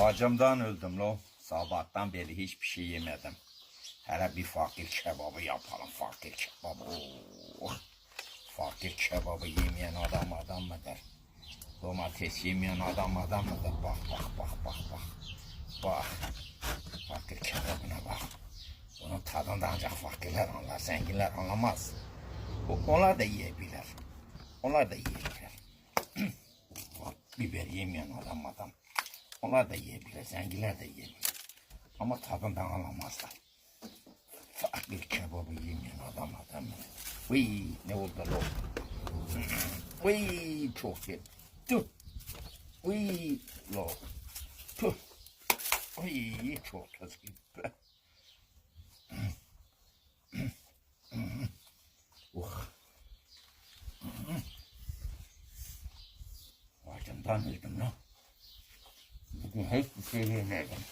Acımdan öldüm lo. Sabahtan beri hiçbir şey yemedim. Hele bir fakir kebabı yapalım. Fakir kebabı. Oh. Fakir kebabı yemeyen adam mıdır? Domates yemeyen adam mıdır? Bak bak bak bak bak. Bak. Fakir kebabına bak. Bunun tadını ancak fakirler anlar. Zenginler anlamaz. Onlar da yiyebilir. Onlar da yiyebilir. Biber yemeyen adam. Onlar da yiyebilir. Zenginler de yiyebilir. Ama tadından anlamazlar. Fakir kebabı yemeyen adam. Vıy ne oldu lo? Vıy çok iyi. Tüh. Vıy lo. Tüh. Vıy çok kötü. Oh. Acımdan öldüm lan. Bugün hiçbir şey yemedim.